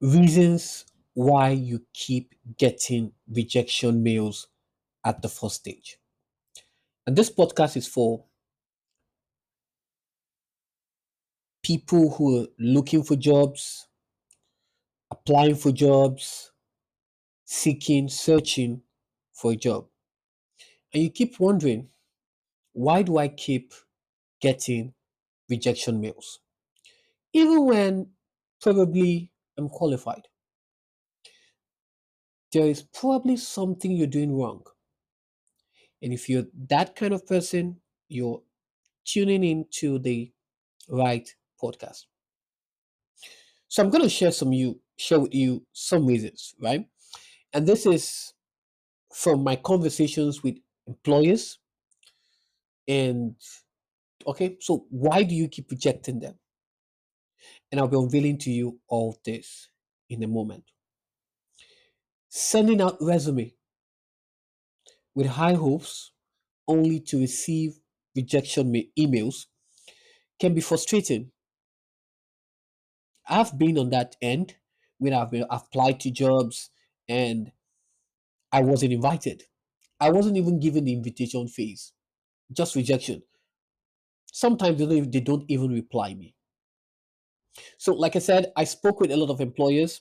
Reasons why you keep getting rejection mails at the first stage. And this podcast is for people who are looking for jobs, applying for jobs, seeking, searching for a job. And you keep wondering, why do I keep getting rejection mails? Even when probably I'm qualified, there is probably something you're doing wrong. And if you're that kind of person, you're tuning into the right podcast. So I'm going to share with you some reasons, right? And this is from my conversations with employers. And okay, so why do you keep rejecting them? And I'll be unveiling to you all this in a moment. Sending out resume with high hopes only to receive emails can be frustrating. I've been on that end when I've been applied to jobs and I wasn't invited. I wasn't even given the invitation phase, just rejection. Sometimes they don't even reply me. So, like I said, I spoke with a lot of employers,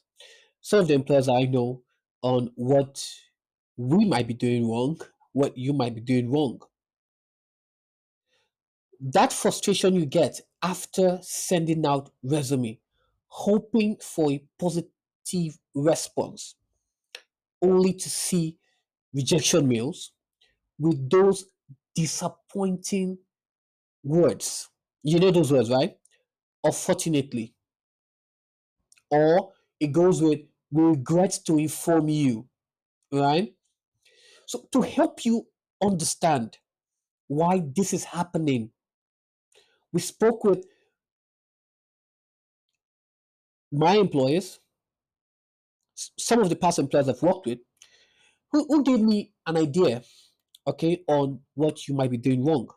some of the employers I know, on what we might be doing wrong, what you might be doing wrong. That frustration you get after sending out resume, hoping for a positive response, only to see rejection mails with those disappointing words. You know those words, right? Unfortunately, or it goes with we regret to inform you, right? So to help you understand why this is happening, we spoke with my employers, some of the past employers I've worked with, who gave me an idea, okay, on what you might be doing wrong.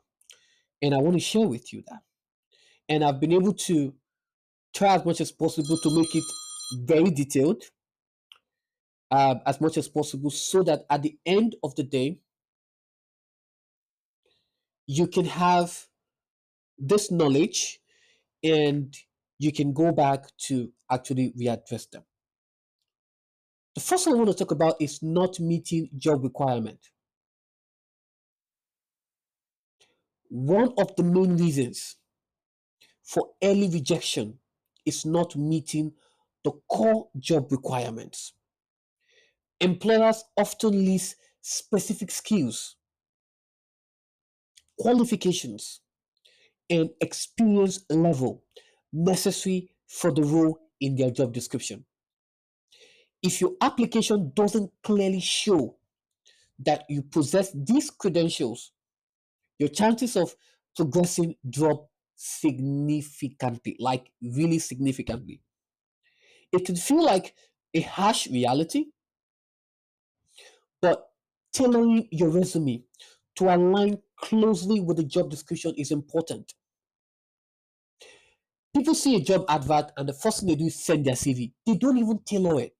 And I want to share with you that. And I've been able to try as much as possible to make it very detailed, as much as possible, so that at the end of the day, you can have this knowledge and you can go back to actually readdress them. The first one I want to talk about is not meeting job requirement. One of the main reasons for early rejection is not meeting the core job requirements. Employers often list specific skills, qualifications, and experience level necessary for the role in their job description. If your application doesn't clearly show that you possess these credentials, your chances of progressing drop significantly, like really significantly. It can feel like a harsh reality, but tailoring your resume to align closely with the job description is important. People see a job advert and the first thing they do is send their CV. They don't even tailor it.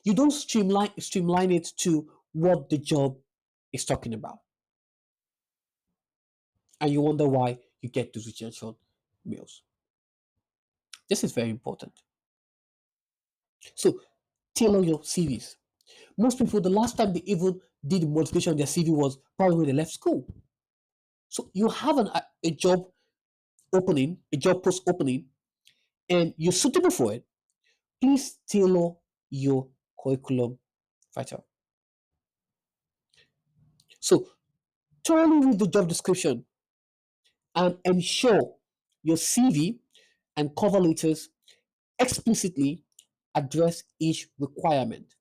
You don't streamline it to what the job is talking about. And you wonder why you get those rejection mails. This is very important. So tailor your CVs. Most people, the last time they even did the modification on their CV was probably when they left school. So you have a job opening, a job post opening, and you're suitable for it. Please tailor your curriculum vitae. So thoroughly read the job description and ensure your CV and cover letters explicitly address each requirement.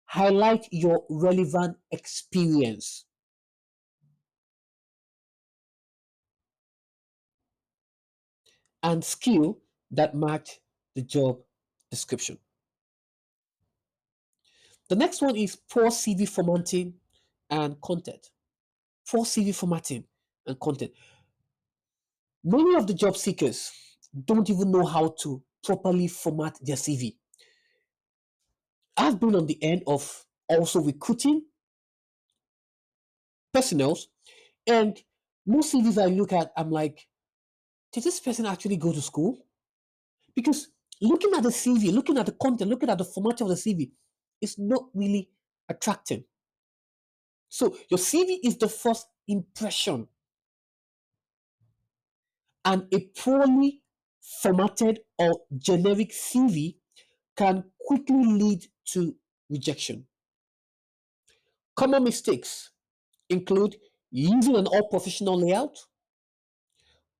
Highlight your relevant experience and skill that match the job description. The next one is poor CV formatting and content. Poor CV formatting and content. Many of the job seekers don't even know how to properly format their CV. I've been on the end of also recruiting personnel, and most CVs I look at, I'm like, did this person actually go to school? Because looking at the CV, looking at the content, looking at the format of the CV is not really attractive. So your CV is the first impression, and a poorly formatted or generic CV can quickly lead to rejection. Common mistakes include using an all professional layout,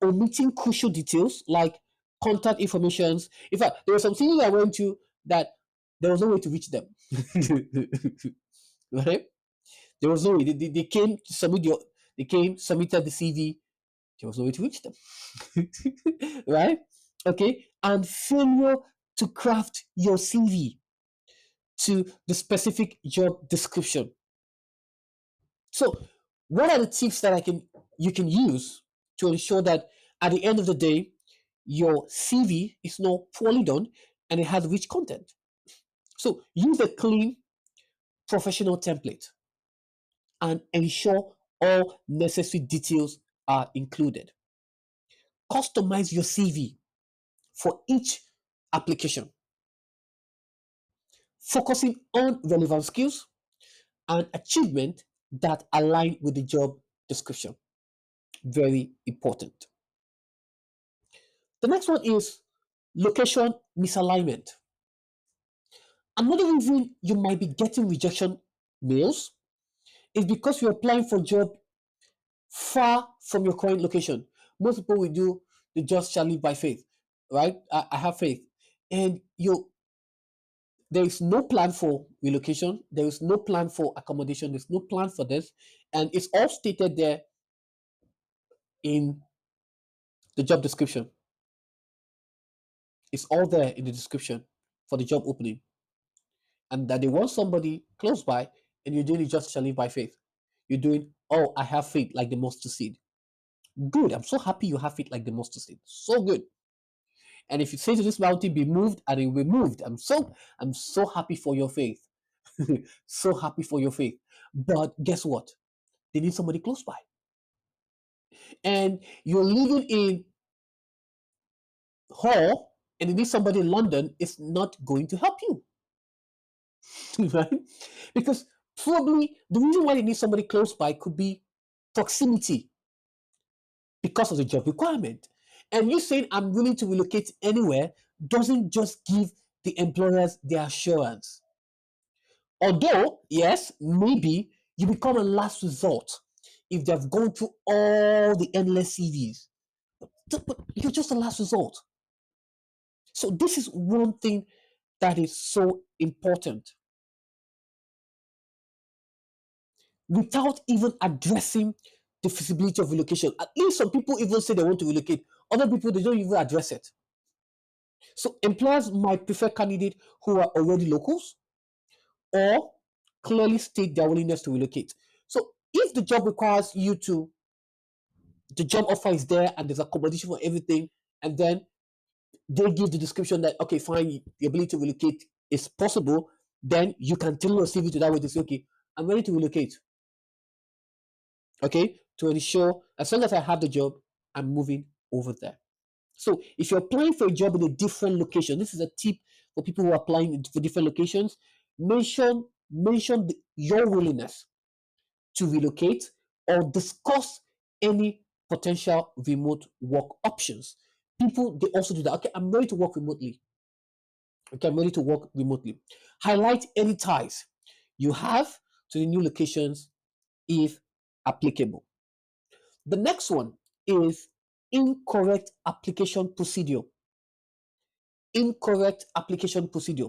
omitting crucial details like contact informations. In fact, there were some things I went to that there was no way to reach them. Right? There was no way. They came to submit your, they came, submitted the CV. There was no way to reach them. Right? Okay. And failure to craft your CV to the specific job description. So, what are the tips that I can you can use to ensure that at the end of the day, your CV is not poorly done and it has rich content? So, use a clean professional template and ensure all necessary details are included. Customize your CV for each application, focusing on relevant skills and achievement that align with the job description. Very important. The next one is location misalignment. Another reason you might be getting rejection mails is because you're applying for a job far from your current location. Most people will do the just shall live by faith, right? I have faith. And there is no plan for relocation, there is no plan for accommodation, there's no plan for this, and it's all stated there in the job description. It's all there in the description for the job opening, and that they want somebody close by, and you're doing it just shall live by faith. You're doing, oh, I have faith like the mustard seed. Good. I'm so happy you have faith like the mustard seed. So good. And if you say to this mountain, be moved, and it will be moved. I'm so happy for your faith. So happy for your faith. But guess what? They need somebody close by. And you're living in Hull and you need somebody in London, it's not going to help you. Right? Because probably the reason why they need somebody close by could be proximity because of the job requirement. And you saying I'm willing to relocate anywhere doesn't just give the employers the assurance. Although, yes, maybe you become a last resort if they've gone through all the endless CVs. But you're just a last resort. So this is one thing that is so important. Without even addressing the feasibility of relocation, at least some people even say they want to relocate. Other people, they don't even address it. So employers might prefer candidates who are already locals or clearly state their willingness to relocate. So if the job requires you to, the job offer is there and there's accommodation for everything, and then they give the description that, okay, fine, the ability to relocate is possible, then you can tell your CV to that way to say, okay, I'm ready to relocate. Okay, to ensure as long as I have the job, I'm moving over there. So if you're applying for a job in a different location, this is a tip for people who are applying for different locations. Mention your willingness to relocate or discuss any potential remote work options. People, they also do that. Okay, I'm ready to work remotely. Okay, I'm ready to work remotely. Highlight any ties you have to the new locations if applicable. The next one is incorrect application procedure. Incorrect application procedure.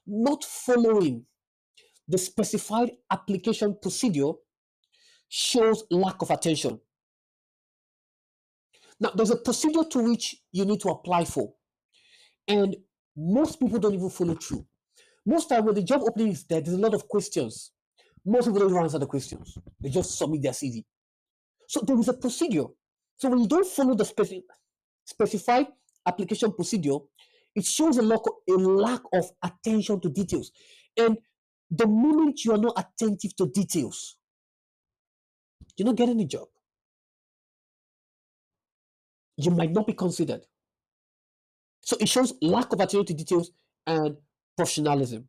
Not following the specified application procedure shows lack of attention. Now, there's a procedure to which you need to apply for, and most people don't even follow through. Most time when the job opening is there, there's a lot of questions. Most people don't even answer the questions. They just submit their CV. So there is a procedure. So when you don't follow the specified application procedure, It shows a lack of attention to details. And the moment you are not attentive to details, you're not getting a job. You might not be considered. So it shows lack of attention to details and professionalism.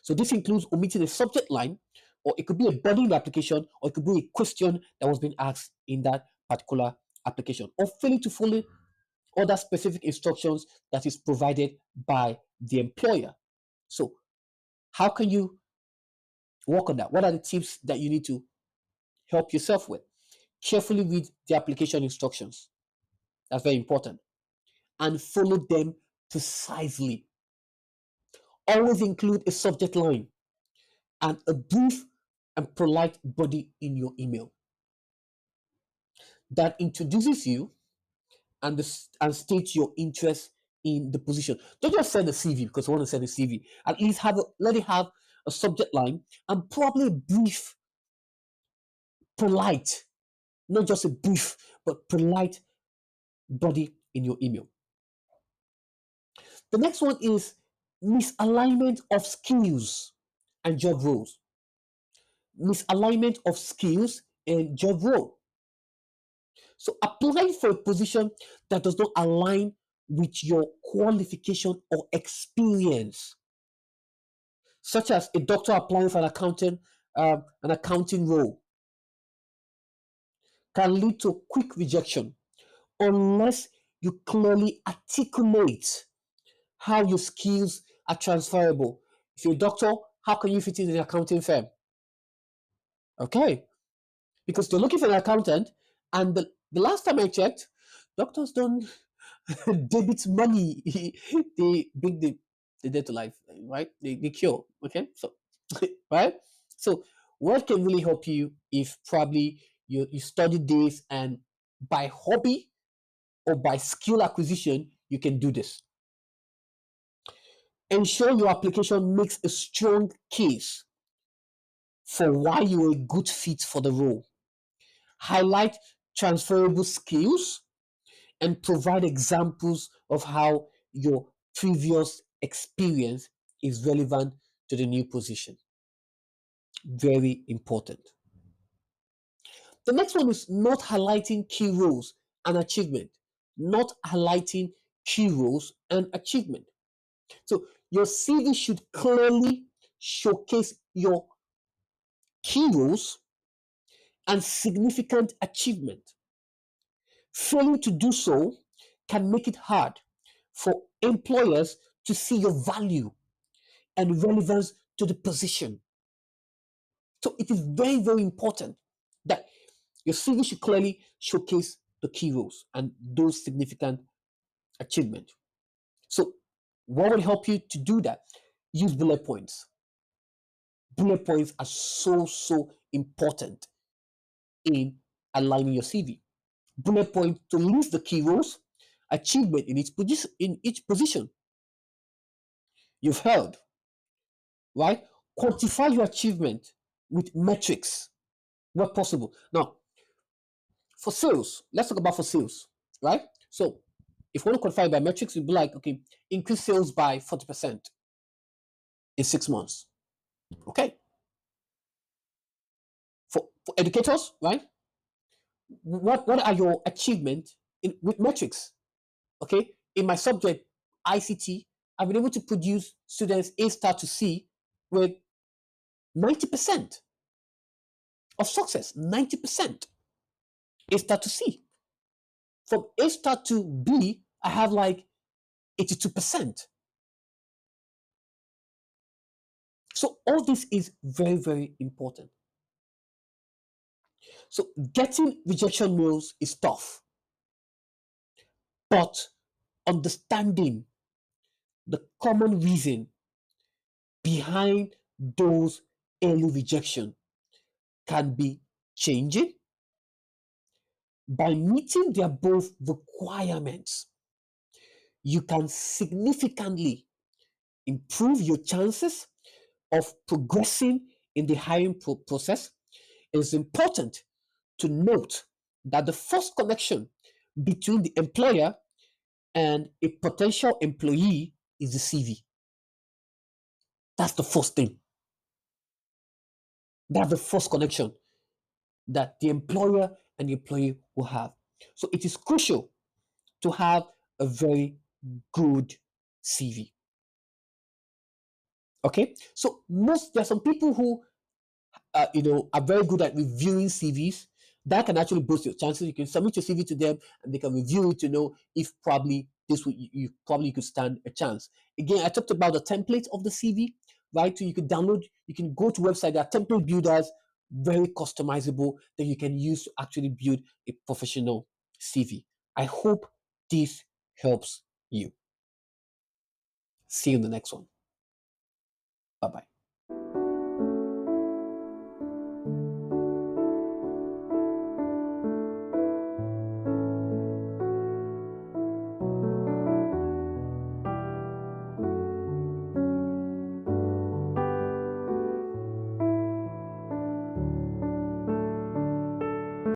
So this includes omitting a subject line, or it could be a body in the application, or it could be a question that was being asked in that particular application, or failing to follow other specific instructions that is provided by the employer. So how can you work on that? What are the tips that you need to help yourself with? Carefully read the application instructions. That's very important. And follow them precisely. Always include a subject line and a brief and polite body in your email that introduces you and states your interest in the position. Don't just send a CV because you want to send a CV. At least let it have a subject line and probably a brief, polite, not just a brief, but polite body in your email. The next one is misalignment of skills and job roles. Misalignment of skills and job role. So applying for a position that does not align with your qualification or experience, such as a doctor applying for an accounting role, can lead to quick rejection unless you clearly articulate how your skills are transferable. If you're a doctor, how can you fit in an accounting firm? Okay, because they're looking for an accountant, and the last time I checked, doctors don't debit money. They bring the dead to life, right? They cure. Okay, so right. So what can really help you if probably you study this and by hobby or by skill acquisition you can do this. Ensure your application makes a strong case for why you're a good fit for the role. Highlight transferable skills and provide examples of how your previous experience is relevant to the new position. Very important. The next one is not highlighting key roles and achievement. Not highlighting key roles and achievement. So your CV should clearly showcase your key roles and significant achievement. Failing to do so can make it hard for employers to see your value and relevance to the position. So it is very, very important that your CV should clearly showcase the key roles and those significant achievements. So what will help you to do that? Use bullet points. Bullet points are so, so important in aligning your CV. Bullet point to list the key roles, achievement in each position. You've heard, right? Quantify your achievement with metrics where possible. Now, for sales, let's talk about for sales, right? So, if we want to quantify by metrics, you'd be like, okay, increase sales by 40% in 6 months. Okay. For educators, right? What are your achievements with metrics? Okay. In my subject, ICT, I've been able to produce students A star to C with 90% of success. 90% A star to C. From A star to B, I have like 82%. So all this is very, very important. So getting rejection mails is tough, but understanding the common reason behind those early rejection can be changing. By meeting the above requirements, you can significantly improve your chances of progressing in the hiring process. It is important to note that the first connection between the employer and a potential employee is the CV. That's the first thing. That's the first connection that the employer and the employee will have. So it is crucial to have a very good CV. Okay, so there are some people who are very good at reviewing CVs. That can actually boost your chances. You can submit your CV to them, and they can review it to know if probably this would you probably could stand a chance. Again, I talked about the template of the CV, right? So you can download, you can go to website. There are template builders, very customizable, that you can use to actually build a professional CV. I hope this helps you. See you in the next one. Bye bye.